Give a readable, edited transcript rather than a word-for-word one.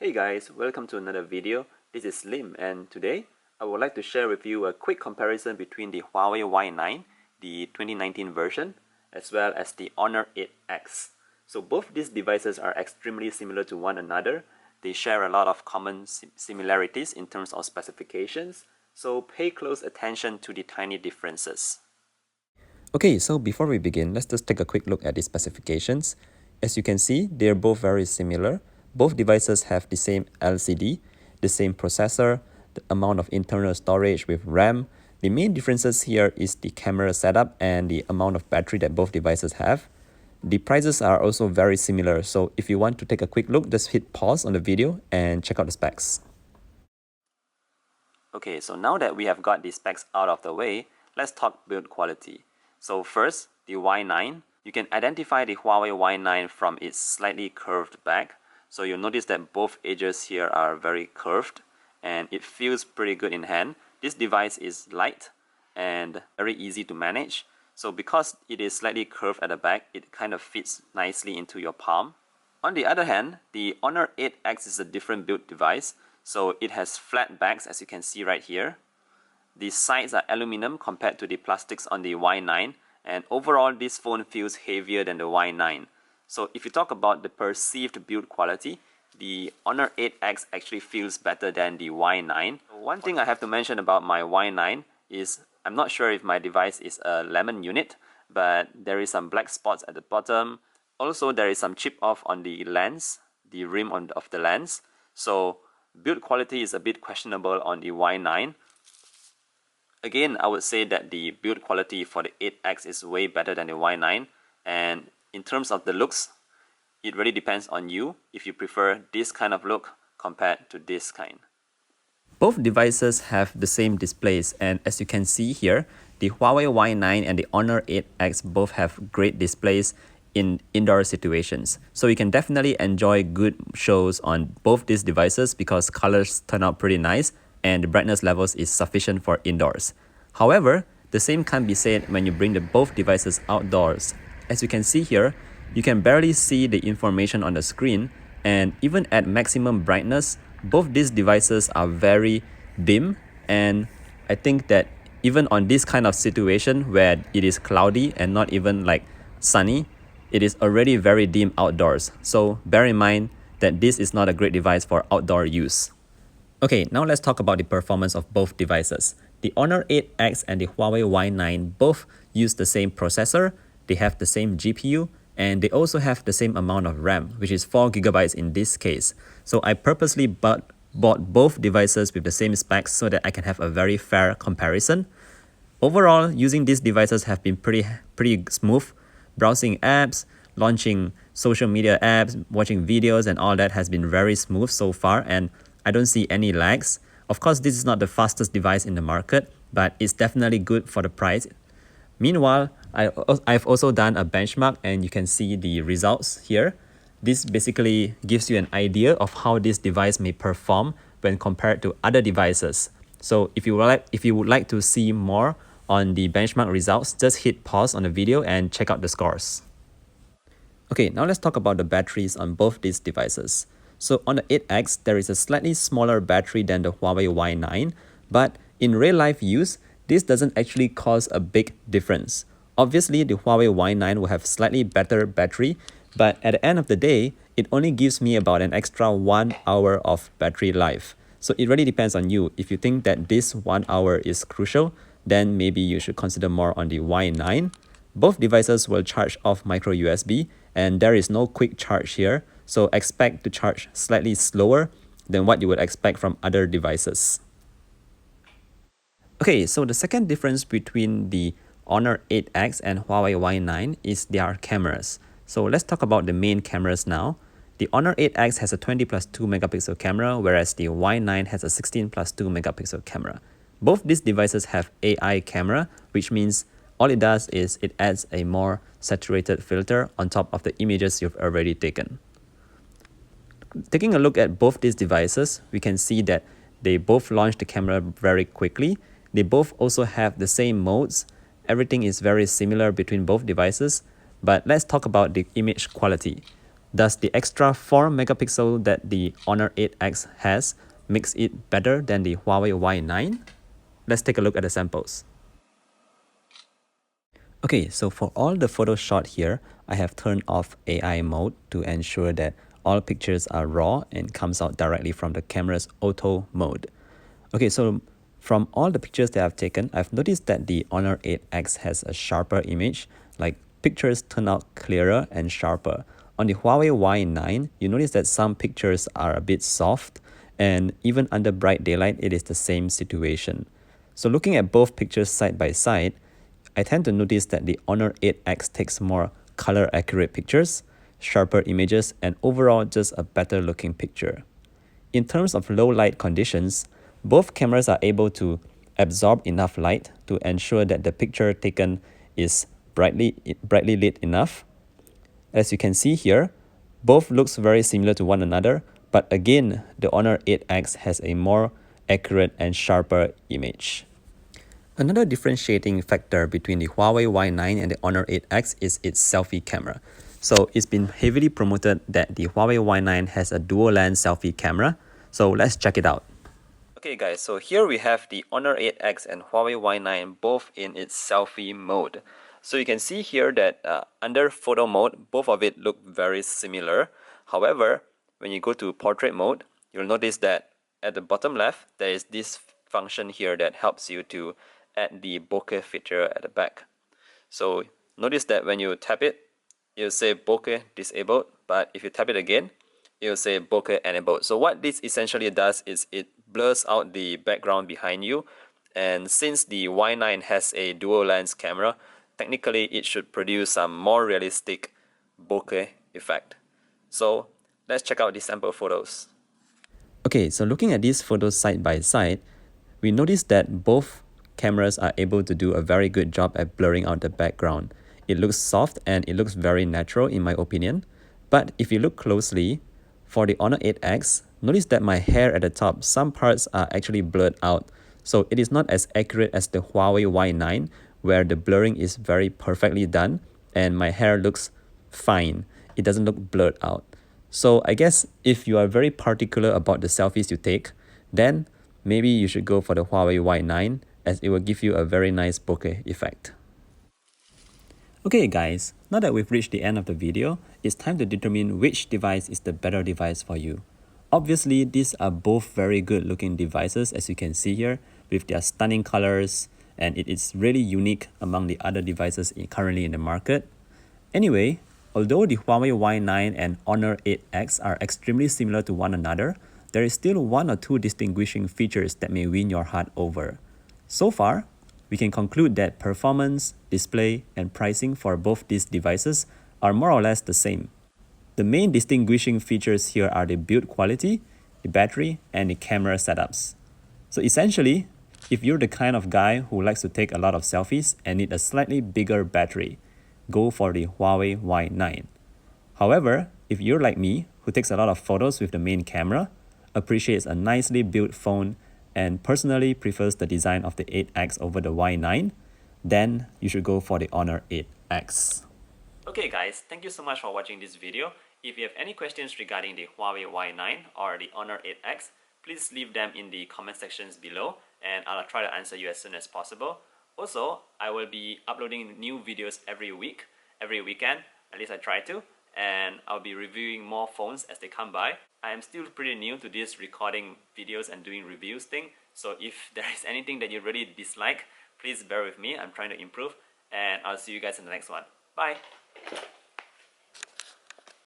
Hey guys, welcome to another video. This is Lim, and today I would like to share with you a quick comparison between the Huawei Y9, the 2019 version, as well as the Honor 8X. So both these devices are extremely similar to one another. They share a lot of common similarities in terms of specifications, so pay close attention to the tiny differences. Okay, so before we begin, let's just take a quick look at the specifications. As you can see, they're both very similar. Both devices have the same LCD, the same processor, the amount of internal storage with RAM. The main differences here is the camera setup and the amount of battery that both devices have. The prices are also very similar, so if you want to take a quick look, just hit pause on the video and check out the specs. Okay, so now that we have got the specs out of the way, let's talk build quality. So first, the Y9. You can identify the Huawei Y9 from its slightly curved back. So you'll notice that both edges here are very curved and it feels pretty good in hand. This device is light and very easy to manage. So because it is slightly curved at the back, it kind of fits nicely into your palm. On the other hand, the Honor 8X is a different build device. So it has flat backs, as you can see right here. The sides are aluminum compared to the plastics on the Y9, and overall this phone feels heavier than the Y9. So if you talk about the perceived build quality, the Honor 8X actually feels better than the Y9. One thing I have to mention about my Y9 is I'm not sure if my device is a lemon unit, but there is some black spots at the bottom. Also, there is some chip off on the lens, the rim of the lens. So build quality is a bit questionable on the Y9. Again, I would say that the build quality for the 8X is way better than the Y9, and in terms of the looks, it really depends on you if you prefer this kind of look compared to this kind. Both devices have the same displays, and as you can see here, the Huawei Y9 and the Honor 8X both have great displays in indoor situations. So you can definitely enjoy good shows on both these devices because colors turn out pretty nice and the brightness levels is sufficient for indoors. However, the same can't be said when you bring both devices outdoors. As you can see here, you can barely see the information on the screen, and even at maximum brightness, both these devices are very dim, and I think that even on this kind of situation where it is cloudy and not even like sunny, it is already very dim outdoors. So bear in mind that this is not a great device for outdoor use. Okay, now let's talk about the performance of both devices. The Honor 8X and the Huawei Y9 both use the same processor, they have the same GPU, and they also have the same amount of RAM, which is 4GB in this case. So I purposely bought both devices with the same specs so that I can have a very fair comparison. Overall, using these devices have been pretty smooth. Browsing apps, launching social media apps, watching videos and all that has been very smooth so far, and I don't see any lags. Of course, this is not the fastest device in the market, but it's definitely good for the price. Meanwhile, I've also done a benchmark and you can see the results here. This basically gives you an idea of how this device may perform when compared to other devices. So if you would like to see more on the benchmark results, just hit pause on the video and check out the scores. Okay, now let's talk about the batteries on both these devices. So on the 8X, there is a slightly smaller battery than the Huawei Y9, but in real life use, this doesn't actually cause a big difference. Obviously, the Huawei Y9 will have slightly better battery, but at the end of the day, it only gives me about an extra 1 hour of battery life. So it really depends on you. If you think that this 1 hour is crucial, then maybe you should consider more on the Y9. Both devices will charge off micro USB, and there is no quick charge here, so expect to charge slightly slower than what you would expect from other devices. Okay, so the second difference between the Honor 8X and Huawei Y9 is their cameras. So let's talk about the main cameras now. The Honor 8X has a 20 plus 2 megapixel camera, whereas the Y9 has a 16 plus 2 megapixel camera. Both these devices have AI camera, which means all it does is it adds a more saturated filter on top of the images you've already taken. Taking a look at both these devices, we can see that they both launched the camera very quickly. They both also have the same modes. Everything is very similar between both devices, but let's talk about the image quality. Does the extra 4 megapixel that the Honor 8X has makes it better than the Huawei Y9? Let's take a look at the samples. Okay, so for all the photos shot here, I have turned off AI mode to ensure that all pictures are raw and comes out directly from the camera's auto mode. Okay, so from all the pictures that I've taken, I've noticed that the Honor 8X has a sharper image, like pictures turn out clearer and sharper. On the Huawei Y9, you notice that some pictures are a bit soft, and even under bright daylight, it is the same situation. So looking at both pictures side by side, I tend to notice that the Honor 8X takes more color accurate pictures, sharper images, and overall just a better looking picture. In terms of low light conditions, both cameras are able to absorb enough light to ensure that the picture taken is brightly lit enough. As you can see here, both looks very similar to one another, but again, the Honor 8X has a more accurate and sharper image. Another differentiating factor between the Huawei Y9 and the Honor 8X is its selfie camera. So it's been heavily promoted that the Huawei Y9 has a dual lens selfie camera. So let's check it out. Okay guys, so here we have the Honor 8X and Huawei Y9 both in its selfie mode. So you can see here that under photo mode, both of it look very similar. However, when you go to portrait mode, you'll notice that at the bottom left, there is this function here that helps you to add the bokeh feature at the back. So notice that when you tap it, it'll say bokeh disabled, but if you tap it again, it'll say bokeh enabled. So what this essentially does is it blurs out the background behind you, and since the Y9 has a dual lens camera, technically it should produce some more realistic bokeh effect. So let's check out the sample photos. Okay, so looking at these photos side by side, we notice that both cameras are able to do a very good job at blurring out the background. It looks soft and it looks very natural in my opinion. But if you look closely, for the Honor 8X, notice that my hair at the top, some parts are actually blurred out. So it is not as accurate as the Huawei Y9, where the blurring is very perfectly done and my hair looks fine. It doesn't look blurred out. So I guess if you are very particular about the selfies you take, then maybe you should go for the Huawei Y9 as it will give you a very nice bokeh effect. Okay guys, now that we've reached the end of the video, it's time to determine which device is the better device for you. Obviously, these are both very good looking devices as you can see here with their stunning colors, and it is really unique among the other devices currently in the market. Anyway, although the Huawei Y9 and Honor 8X are extremely similar to one another, there is still one or two distinguishing features that may win your heart over. So far, we can conclude that performance, display, and pricing for both these devices are more or less the same. The main distinguishing features here are the build quality, the battery, and the camera setups. So essentially, if you're the kind of guy who likes to take a lot of selfies and need a slightly bigger battery, go for the Huawei Y9. However, if you're like me, who takes a lot of photos with the main camera, appreciates a nicely built phone, and personally prefers the design of the 8X over the Y9, then you should go for the Honor 8X. Okay guys, thank you so much for watching this video. If you have any questions regarding the Huawei Y9 or the Honor 8X, please leave them in the comment sections below and I'll try to answer you as soon as possible. Also, I will be uploading new videos every week, every weekend, at least I try to, and I'll be reviewing more phones as they come by. I am still pretty new to this recording videos and doing reviews thing, so if there is anything that you really dislike, please bear with me. I'm trying to improve, and I'll see you guys in the next one. Bye!